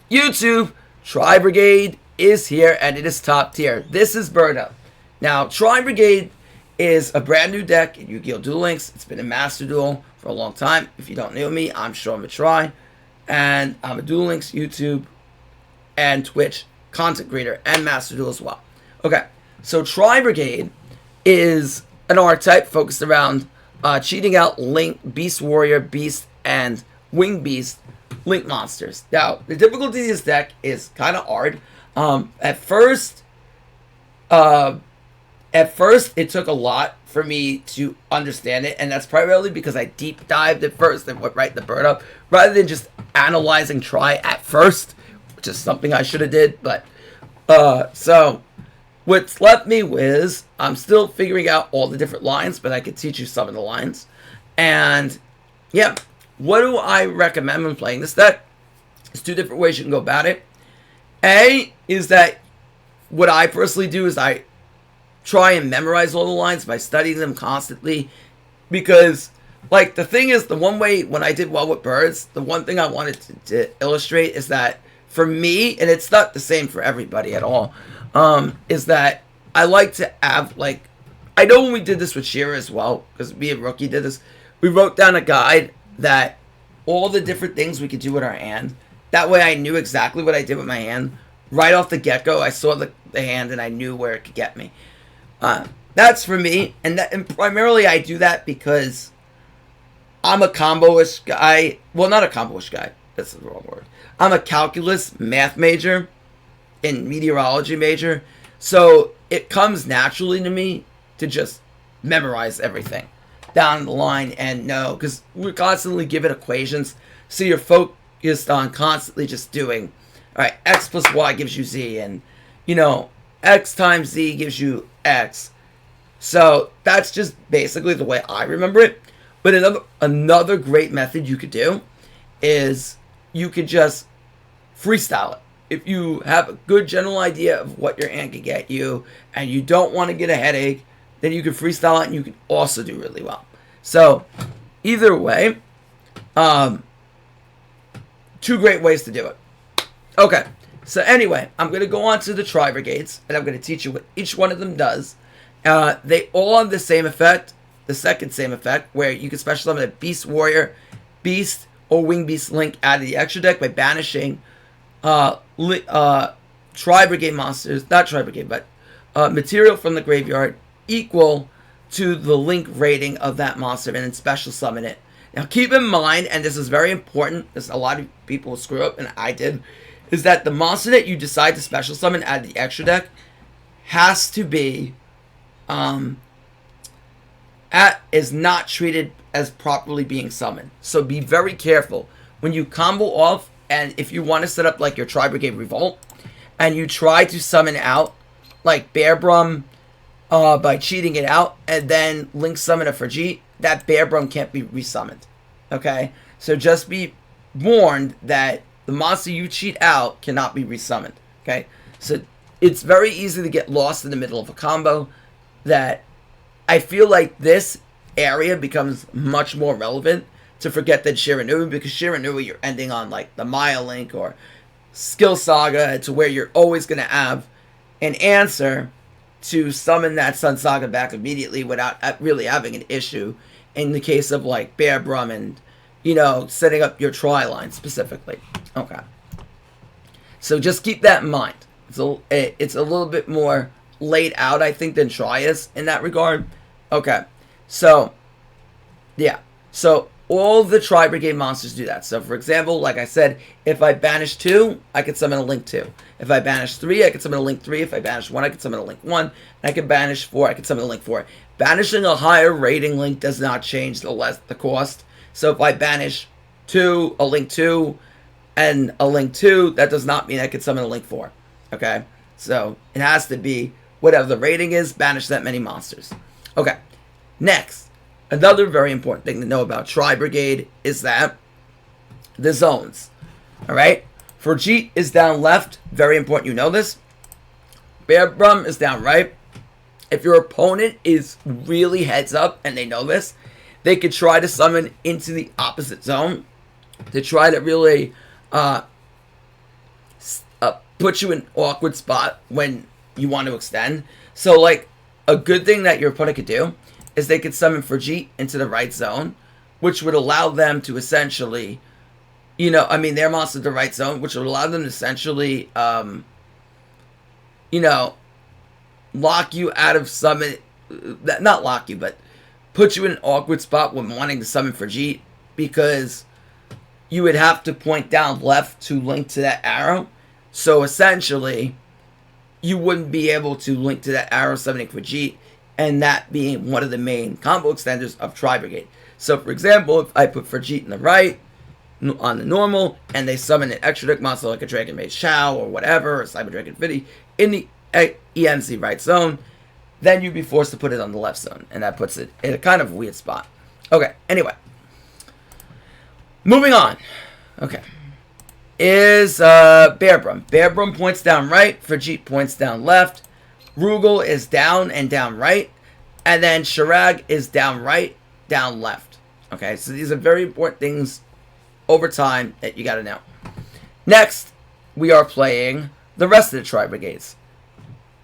YouTube, Tri-Brigade is here and it is top tier. This is Birdo. Now, Tri-Brigade is a brand new deck in Yu-Gi-Oh! Duel Links. It's been a Master Duel for a long time. If you don't know me, I'm Sean Matrai, and I'm a Duel Links YouTube and Twitch content creator and Master Duel as well. Okay, so Tri-Brigade is an archetype focused around cheating out Link, Beast Warrior, Beast, and Wing Beast Link monsters. Now, the difficulty of this deck is kind of hard. At first, it took a lot for me to understand it, and that's primarily because I deep dived at first and went right the bird up, rather than just analyzing Tri at first, which is something I should have did. But so what's left me with, I'm still figuring out all the different lines, but I could teach you some of the lines. And yeah, what do I recommend when playing this deck? There's two different ways you can go about it. A is that what I personally do is I try and memorize all the lines by studying them constantly, because like the thing is, the one way when I did well with birds, the one thing I wanted to illustrate is that for me, and it's not the same for everybody at all, is that I like to have, like, I know when we did this with Shira as well, because me and Rookie did this, we wrote down a guide that all the different things we could do with our hand. That way I knew exactly what I did with my hand. Right off the get-go, I saw the hand and I knew where it could get me. That's for me, and primarily I do that because I'm a combo-ish guy. Well, not a combo-ish guy. That's the wrong word. I'm a calculus math major and meteorology major, so it comes naturally to me to just memorize everything down the line and know, because we're constantly given equations, so you're focused on constantly just doing, all right, x plus y gives you z, and you know, x times z gives you x. So that's just basically the way I remember it. But another great method you could do is you could just freestyle it. If you have a good general idea of what your hand can get you and you don't want to get a headache, then you can freestyle it and you can also do really well. So either way, two great ways to do it. Okay, so anyway, I'm going to go on to the Tri-Brigades, and I'm going to teach you what each one of them does. They all have the same effect, the second same effect, where you can special summon a Beast Warrior, Beast, or Wing Beast Link out of the extra deck by banishing Tri-Brigade monsters, not Tri-Brigade, but material from the graveyard equal to the Link rating of that monster, and then special summon it. Now keep in mind, and this is very important, there's a lot of people screw up, and I did, is that the monster that you decide to special summon out of the extra deck has to be is not treated as properly being summoned. So be very careful when you combo off, and if you want to set up like your Tri-Brigade Revolt and you try to summon out like Bear Brum by cheating it out and then Link summon a Frigid, that Bear Brum can't be resummoned. Okay, so just be warned that the monster you cheat out cannot be resummoned. Okay, so it's very easy to get lost in the middle of a combo. That I feel like this area becomes much more relevant to forget than Shiranui, because Shiranui you're ending on like the Maya Link or Skill Saga, to where you're always going to have an answer to summon that Sun Saga back immediately without really having an issue. In the case of like Bear Brum and, you know, setting up your Tri line specifically. Okay. So just keep that in mind. It's a little bit more laid out, I think, than Tri is in that regard. Okay. So, yeah. So all the Tri-Brigade monsters do that. So for example, like I said, if I banish 2, I could summon a Link 2. If I banish 3, I could summon a Link 3. If I banish 1, I could summon a Link 1. And I could banish 4, I could summon a Link 4. Banishing a higher rating Link does not change the cost. So if I banish 2, a Link 2, and a Link 2, that does not mean I could summon a Link 4. Okay? So it has to be whatever the rating is, banish that many monsters. Okay. Next, another very important thing to know about Tri-Brigade is that the zones. Alright? Frigid is down left. Very important you know this. Bear Brum is down right. If your opponent is really heads up and they know this, they could try to summon into the opposite zone to try to really puts you in an awkward spot when you want to extend. So, like, a good thing that your opponent could do is they could summon Frigid into the right zone, which would allow them to essentially, their monster to the right zone, which would allow them to essentially, lock you out of summon, not lock you, but put you in an awkward spot when wanting to summon Frigid, because you would have to point down left to link to that arrow. So essentially, you wouldn't be able to link to that arrow summoning Frigid, and that being one of the main combo extenders of Tri-Brigade. So for example, if I put Frigid in the right, on the normal, and they summon an extra deck monster like a Dragon Mage Shao or whatever, or Cyber Dragon Infinity, in the EMZ right zone, then you'd be forced to put it on the left zone, and that puts it in a kind of weird spot. Okay, anyway. Moving on. Okay. Is Bearbrum. Bearbrum points down right, Frigid points down left, Rugal is down and down right, and then Shirag is down right, down left. Okay, so these are very important things over time that you got to know. Next, we are playing the rest of the Tri-Brigades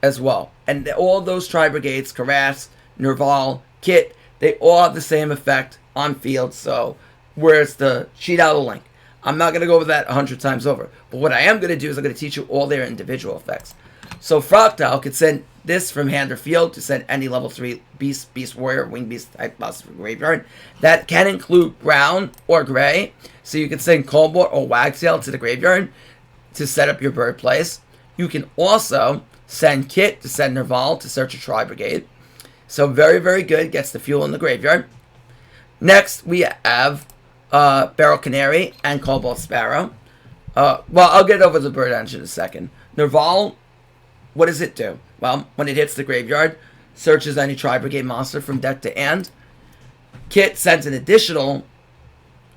as well. And all those Tri-Brigades, Karas, Nerval, Kit, they all have the same effect on field. So, where's the cheat out of link? I'm not going to go over that 100 times over. But what I am going to do is I'm going to teach you all their individual effects. So, Fractal could send this from hand or field to send any level 3 Beast, Beast Warrior, Wing Beast type monster from graveyard. That can include brown or gray. So you can send Cobalt or Wagtail to the graveyard to set up your bird place. You can also send Kit to send Nerval to search a Tri-Brigade. So very, very good. Gets the fuel in the graveyard. Next, we have Barrel Canary and Cobalt Sparrow. Well, I'll get over the bird engine in a second. Nerval, what does it do? Well, when it hits the graveyard, searches any Tri-Brigade monster from deck to hand. Kit sends an additional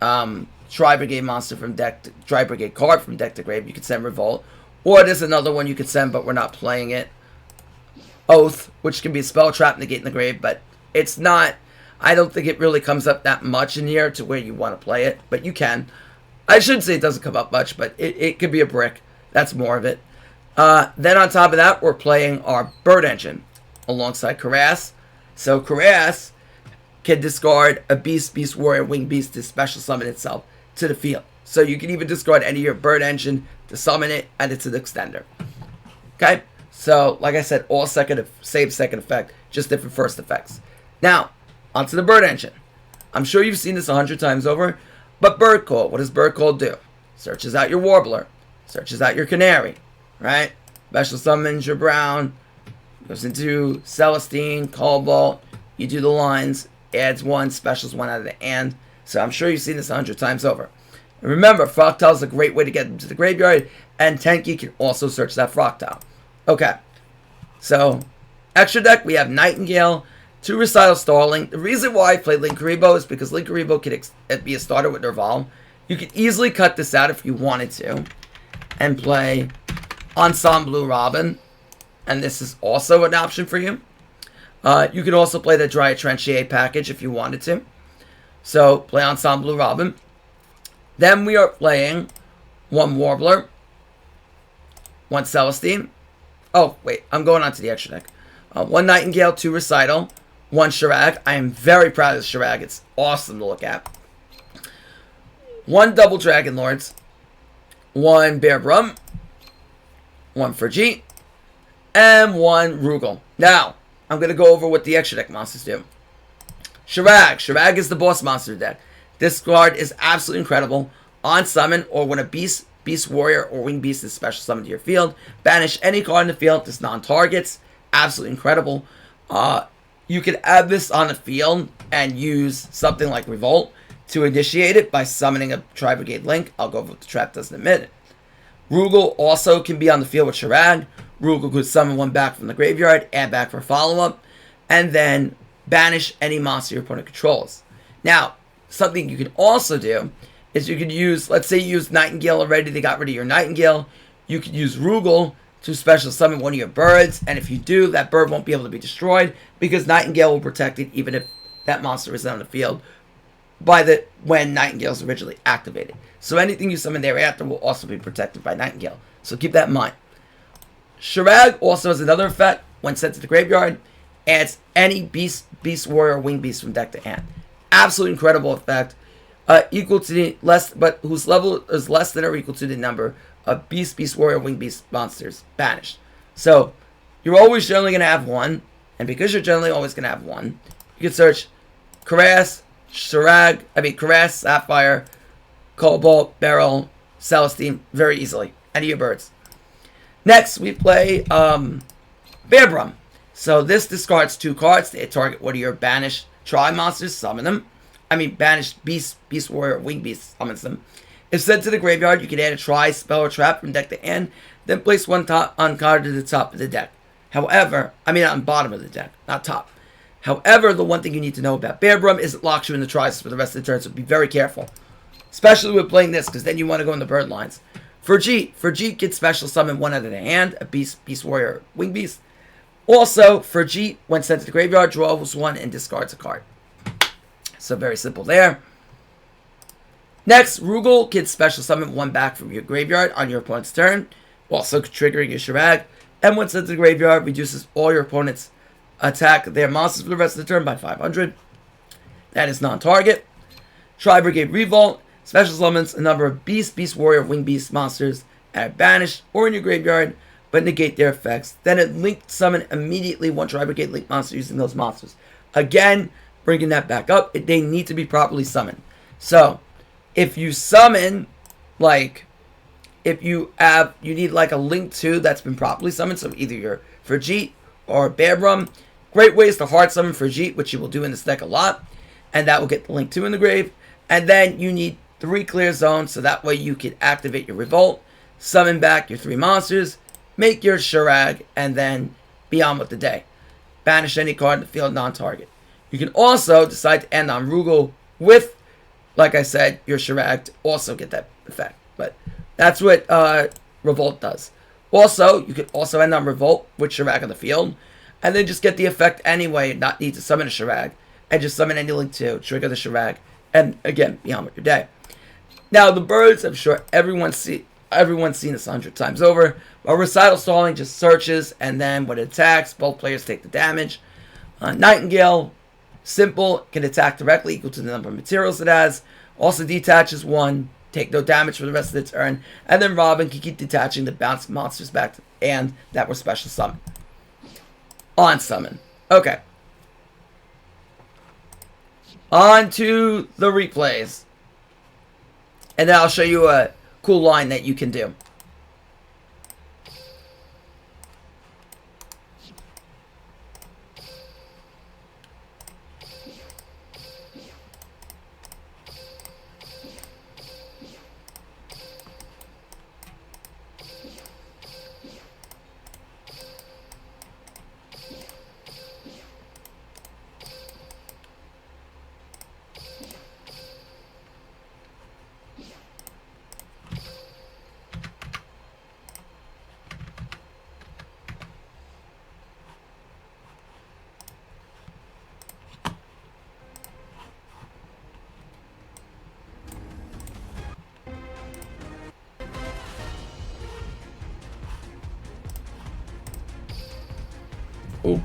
Tri-Brigade monster from deck to Tri-Brigade card from deck to grave. You could send Revolt. Or there's another one you could send, but we're not playing it. Oath, which can be a spell trap, negate in the grave, but it's not. I don't think it really comes up that much in here to where you want to play it, but you can. I shouldn't say it doesn't come up much, but it could be a brick. That's more of it. Then on top of that, we're playing our Bird Engine alongside Karas. So Karas can discard a Beast, Beast Warrior, Wing Beast to special summon itself to the field. So you can even discard any of your Bird Engine to summon it, and it's an extender. Okay? So, like I said, all same second effect, just different first effects. Now, onto the Bird Engine. I'm sure you've seen this 100 times over, but Bird Call, what does Bird Call do? Searches out your Warbler, searches out your Canary, right? Special summons your Brown, goes into Celestine, Cobalt, you do the lines, adds one, specials one out of the hand. So I'm sure you've seen this 100 times over. And remember, Fractal is a great way to get into the graveyard, and Tenki can also search that Fractal. Okay, so extra deck, we have Nightingale, 2 Recital Starling. The reason why I played Linkuriboh is because Linkuriboh could be a starter with Nerval. You could easily cut this out if you wanted to, and play Ensemble Robin, and this is also an option for you. You could also play the Dry Trenchier package if you wanted to. So, play Ensemble Robin. Then we are playing 1 Warbler, 1 Celestine. Oh, wait, I'm going on to the extra deck. 1 Nightingale, 2 Recital, 1 Shirag. I am very proud of this Shirag. It's awesome to look at. 1 Double Dragon Lords, 1 Bearbrum, 1 Frigid, and 1 Rugal. Now, I'm going to go over what the extra deck monsters do. Shirag. Shirag is the boss monster deck. This card is absolutely incredible. On summon, or when a Beast, Beast Warrior, or Wing Beast is special summoned to your field, banish any card in the field that's non-targets. Absolutely incredible. You can add this on the field and use something like Revolt to initiate it by summoning a Tri-Brigade Link. I'll go over what the trap does in a minute. Rugal also can be on the field with Shirag. Rugal could summon 1 back from the graveyard, add back for follow-up, and then banish any monster your opponent controls. Now, something you can also do is you could use, let's say you used Nightingale already, they got rid of your Nightingale. You could use Rugal to special summon one of your birds, and if you do, that bird won't be able to be destroyed because Nightingale will protect it even if that monster is on the field when Nightingale is originally activated. So anything you summon thereafter will also be protected by Nightingale. So keep that in mind. Shirag also has another effect. When sent to the graveyard, adds any beast, warrior, or winged beast from deck to hand. Absolutely incredible effect. Equal to the whose level is less than or equal to the number of beast, warrior, winged beast monsters banished. So you're always generally going to have one, and because you're generally always going to have one, you can search Karas, Sapphire, Cobalt, Beryl, Celestine very easily. Any of your birds. Next, we play Bearbrum. So this discards 2 cards. They target one of your banished Tri monsters, summon them. Banished beast, warrior, winged beast, summons them. If sent to the graveyard, you can add a Tri, spell, or trap from deck to hand, then place one on card to the top of the deck. However, on bottom of the deck, not top. However, the one thing you need to know about Bearbrum is it locks you in the tries for the rest of the turn, so be very careful. Especially with playing this, because then you want to go in the bird lines. Ferjeet can special summon one out of the hand, a beast, warrior, wing beast. Also, Ferjeet, when sent to the graveyard, draws 1 and discards a card. So very simple there. Next, Rugal can special summon 1 back from your graveyard on your opponent's turn, also triggering your Shirag. And when sent to the graveyard, reduces all your opponent's attack their monsters for the rest of the turn by 500. That is non-target. Tri-Brigade Revolt special summons a number of beast, warrior, wing beast monsters at banished or in your graveyard, but negate their effects. Then it linked summon immediately 1 Tri-Brigade link monster using those monsters. Again, bringing that back up, they need to be properly summoned. So, if you summon, if you need a link 2 that's been properly summoned, so either your Ferjeet or Bearbrum, great ways to hard summon Ferjeet, which you will do in this deck a lot, and that will get the link 2 in the grave. And then you need 3 clear zones, so that way you can activate your Revolt, summon back your 3 monsters, make your Shirag, and then be on with the day. Banish any card in the field non-target. You can also decide to end on Rugal with, like I said, your Shirag to also get that effect. But that's what Revolt does. Also, you can also end on Revolt with Shirag on the field, and then just get the effect anyway, not need to summon a Shirag, and just summon any link 2, trigger the Shirag, and again, be on with your day. Now, the birds, I'm sure everyone's seen this 100 times over. But Recital Stalling just searches, and then when it attacks, both players take the damage. Nightingale, simple, can attack directly, equal to the number of materials it has. Also detaches 1, take no damage for the rest of the turn. And then Robin can keep detaching the bounced monsters back to the hand that were special summoned. On summon. Okay. On to the replays. And then I'll show you a cool line that you can do. Oh.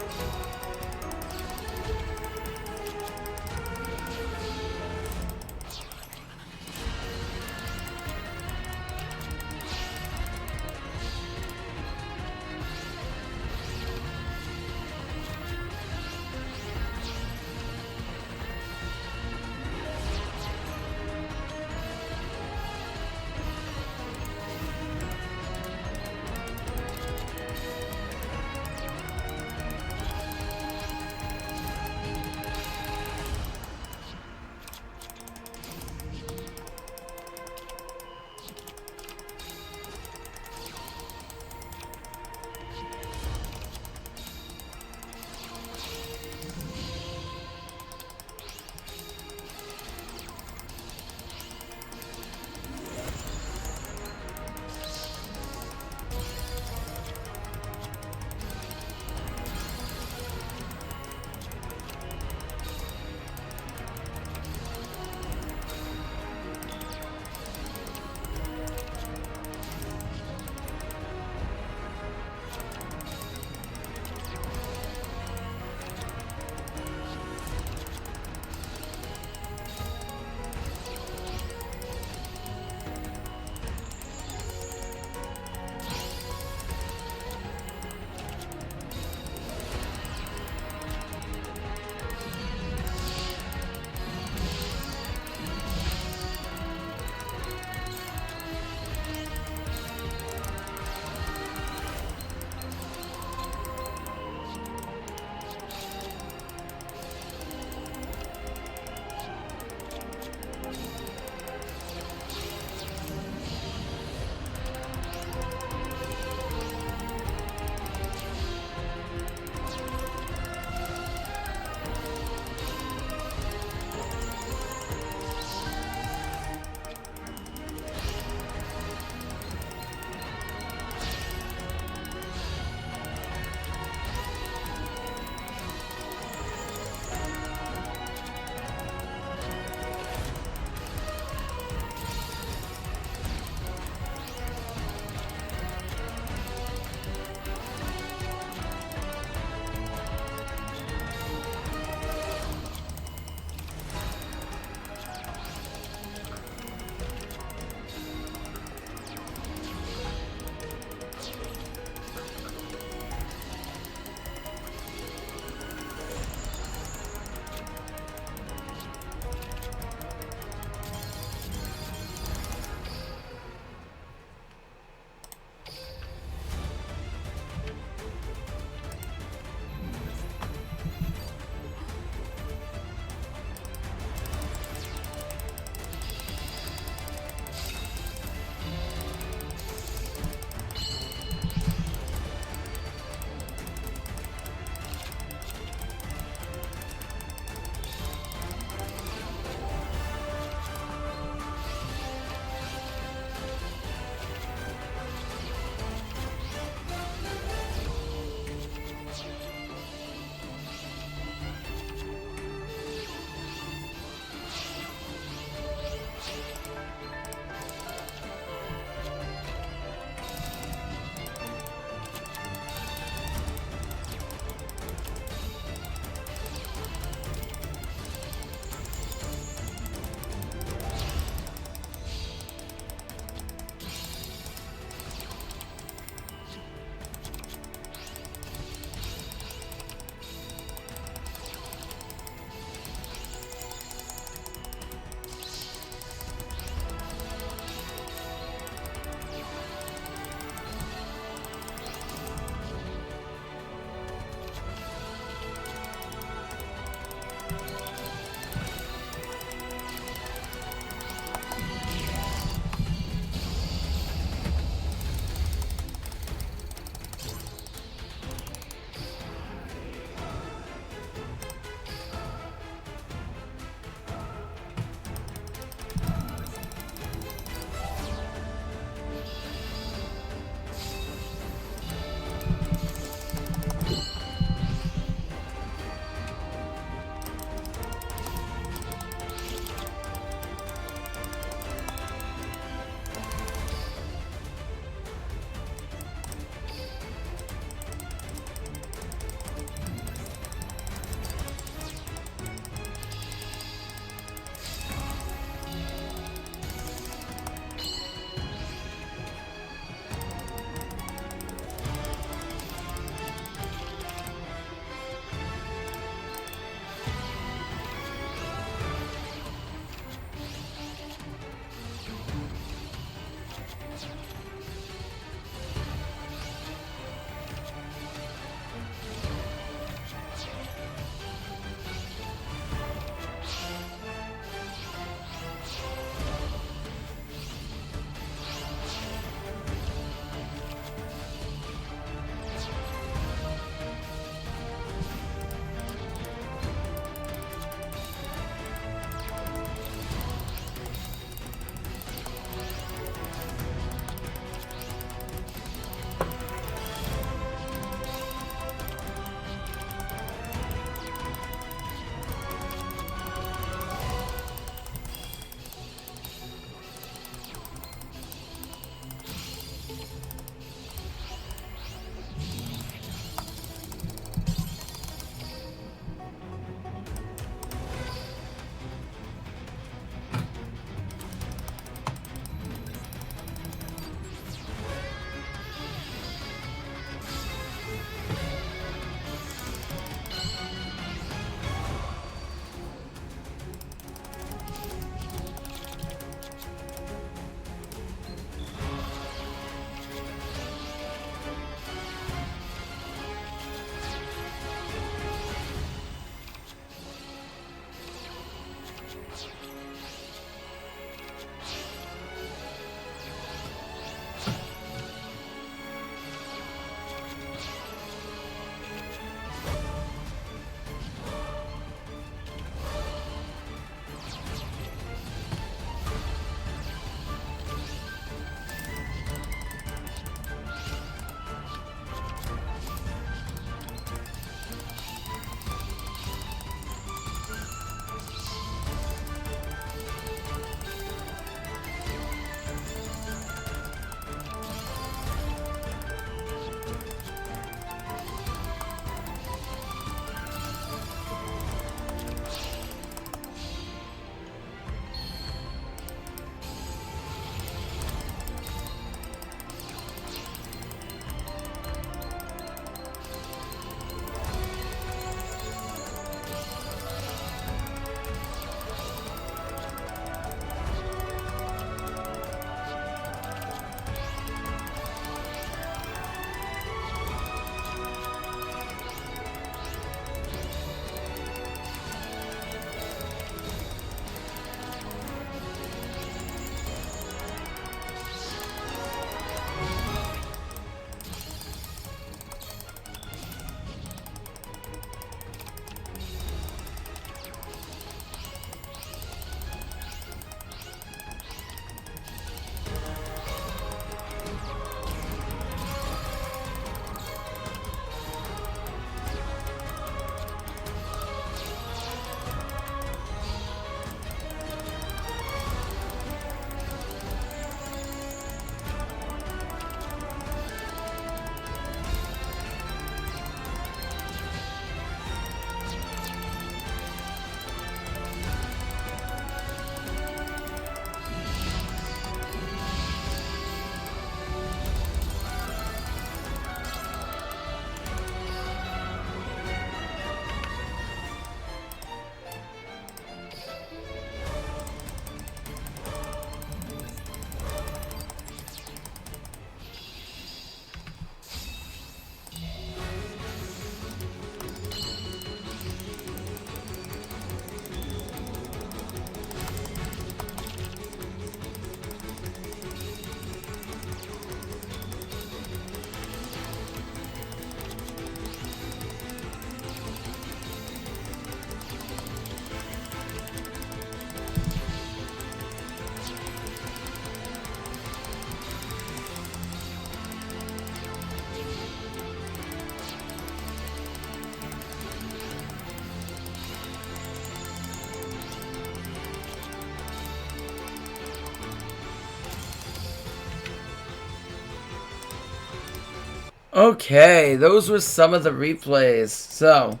Okay, those were some of the replays. So,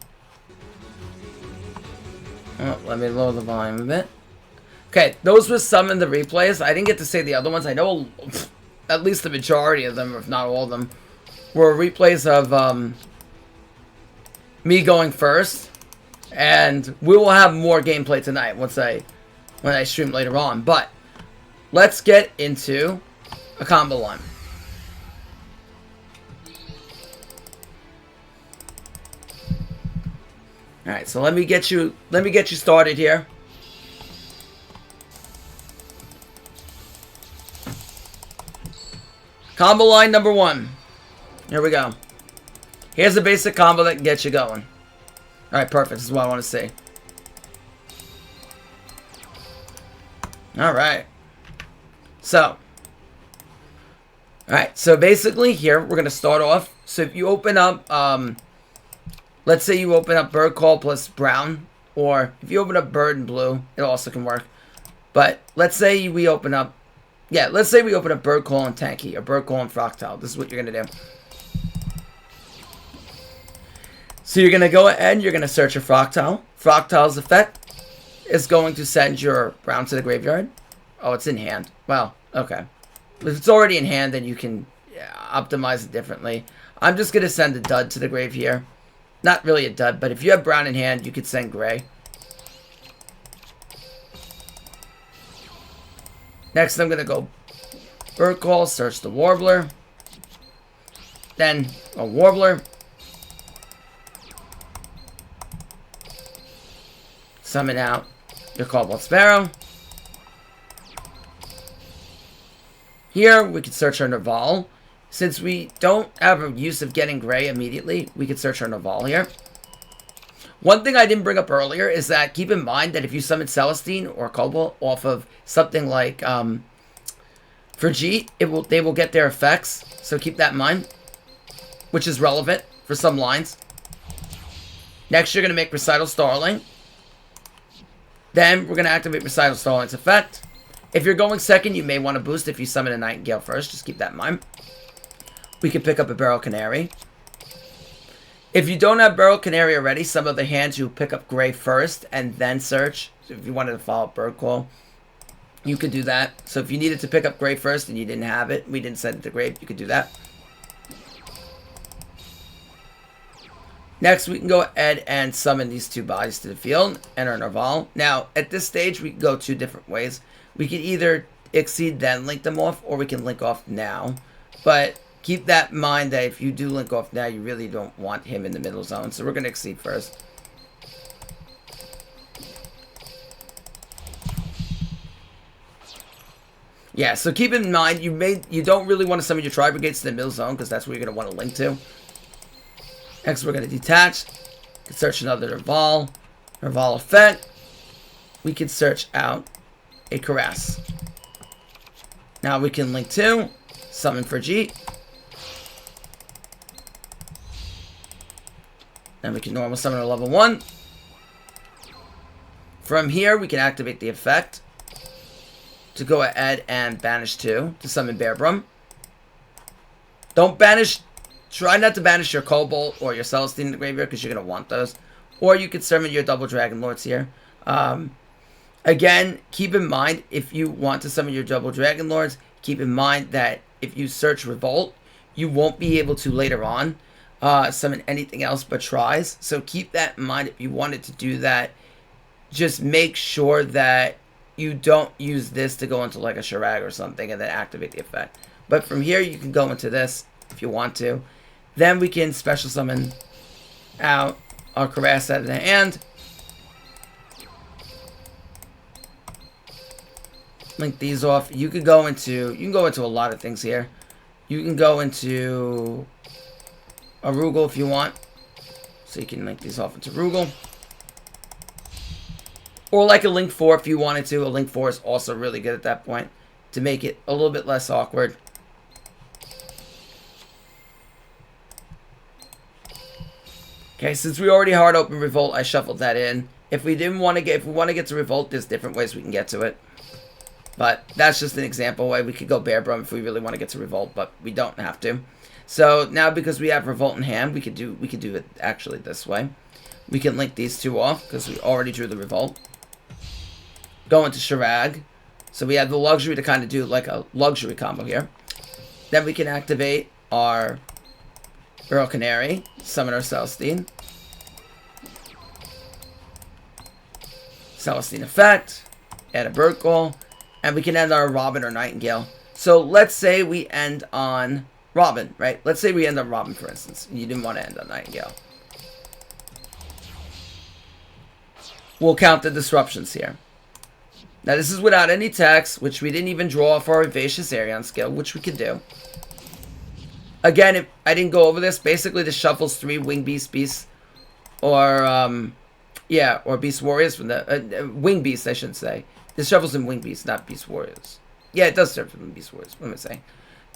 let me lower the volume a bit. Okay, those were some of the replays. I didn't get to say the other ones. I know at least the majority of them, if not all of them, were replays of me going first. And we will have more gameplay tonight when I stream later on. But let's get into a combo line. All right, so let me get you started here. Combo line number 1. Here we go. Here's a basic combo that can get you going. All right, perfect. This is what I want to see. All right. So, basically here we're gonna start off. So if you open up, let's say you open up Bird Call plus Brown, or if you open up Bird and Blue, it also can work. But let's say we open up, Bird Call and Tanky, or Bird Call and Fractile. This is what you're gonna do. So you're gonna go ahead and you're gonna search a Fractile. Fractile's effect is going to send your Brown to the graveyard. Oh, it's in hand. Well, okay. If it's already in hand, then you can optimize it differently. I'm just gonna send a dud to the grave here. Not really a dud, but if you have Brown in hand, you could send gray. Next, I'm gonna go Bird Call, search the Warbler. Then a Warbler. Summon out your Cobalt Sparrow. Here, we could search our Naval. Since we don't have a use of getting gray immediately, we could search our Naval here. One thing I didn't bring up earlier is that keep in mind that if you summon Celestine or Cobalt off of something like for G, they will get their effects. So keep that in mind, which is relevant for some lines. Next, you're going to make Recital Starling. Then we're going to activate Recital Starling's effect. If you're going second, you may want to boost if you summon a Nightingale first. Just keep that in mind. We can pick up a Barrel Canary. If you don't have Barrel Canary already, some of the hands you pick up Gray first and then search. So if you wanted to follow up Bird Call, you could do that. So if you needed to pick up Gray first and you didn't have it, we didn't send it to Grave, you could do that. Next, we can go ahead and summon these two bodies to the field, enter Narval. Now, at this stage, we can go 2 different ways. We can either exceed then link them off, or we can link off now. But keep that in mind that if you do link off now, you really don't want him in the middle zone. So we're going to exceed first. Yeah, so keep in mind, you don't really want to summon your Tri-Brigades to the middle zone, because that's where you're going to want to link to. Next, we're going to detach. We can search another Nerval. Nerval effect. We can search out a Caress. Now we can link to summon for G. Then we can normal summon a level 1. From here, we can activate the effect to go ahead and banish 2 to summon Bearbrum. Don't banish. Try not to banish your Cobalt or your Celestine in the graveyard because you're going to want those. Or you could summon your double Dragon Lords here. Again, keep in mind, if you want to summon your double Dragon Lords, keep in mind that if you search Revolt, you won't be able to later on summon anything else but Tries. So keep that in mind if you wanted to do that. Just make sure that you don't use this to go into like a Shirag or something and then activate the effect. But from here, you can go into this if you want to. Then we can special summon out our Caress out of the hand. Link these off. You can go into a lot of things here. You can go into a Rugal if you want. So you can link these off into Rugal. Or like a Link 4 if you wanted to. A Link 4 is also really good at that point to make it a little bit less awkward. Okay, since we already hard open Revolt, I shuffled that in. If we want to get to Revolt, there's different ways we can get to it. But that's just an example way we could go Bearbrum if we really want to get to Revolt, but we don't have to. So now because we have Revolt in hand, we could do it actually this way. We can link these two off because we already drew the Revolt. Go into Charag. So we have the luxury to kind of do like a luxury combo here. Then we can activate our Earl Canary, summon our Celestine. Celestine effect, add a Bird Call, and we can end our Robin or Nightingale. So let's say we end on Robin, right? Let's say we end on Robin, for instance. You didn't want to end on Nightingale. We'll count the disruptions here. Now this is without any text, which we didn't even draw for our Vivacious Arion skill, which we could do. Again, if I didn't go over this, basically this shuffles 3 Wing Beasts, or yeah, or Beast Warriors from the Wing Beasts, I should say. This shuffles in Wing Beasts, not Beast Warriors. Yeah, it does serve from Beast Warriors. What am I saying?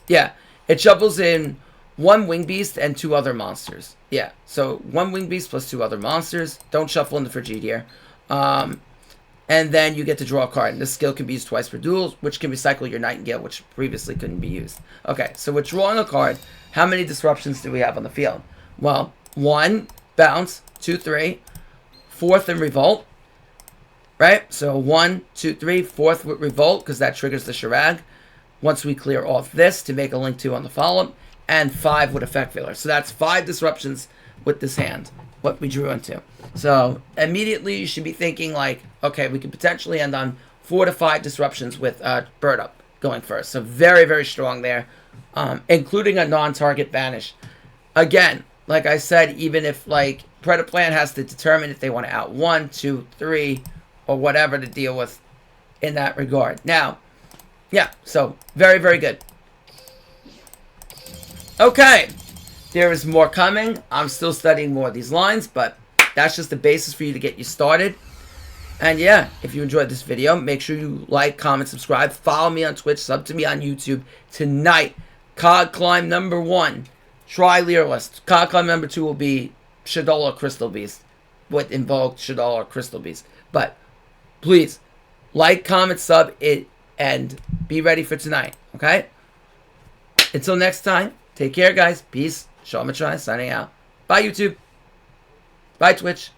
Yeah, it shuffles in 1 Wing Beast and 2 other monsters. Yeah, so 1 Wing Beast plus 2 other monsters. Don't shuffle in the Frigid here. And then you get to draw a card. And this skill can be used twice per duel, which can recycle your Nightingale, which previously couldn't be used. Okay, so we're drawing a card. How many disruptions do we have on the field? Well, 1, bounce, 2, 3, 4th and Revolt. Right? So 1, 2, 3, 4th with Revolt, because that triggers the Charag. Once we clear off this to make a link 2 on the follow-up. And 5 with Effect Veiler. So that's 5 disruptions with this hand, what we drew into. So immediately you should be thinking like, okay, we could potentially end on 4 to 5 disruptions with Bird Up going first. So very, very strong there, including a non-target banish. Again, like I said, even if like Predator Plan has to determine if they want to out 1, 2, 3, or whatever to deal with in that regard. Now, yeah, so very, very good. Okay, there is more coming. I'm still studying more of these lines, but that's just the basis for you to get you started. And yeah, if you enjoyed this video, make sure you like, comment, subscribe. Follow me on Twitch, sub to me on YouTube. Tonight, COD Climb number 1, Tri-Lyrilusc. COD Climb number 2 will be Shaddoll Crystal Beast. What invoked Shaddoll Crystal Beast. But please, like, comment, sub it, and be ready for tonight, okay? Until next time, take care, guys. Peace. Sean Matrai signing out. Bye, YouTube. Bye, Twitch.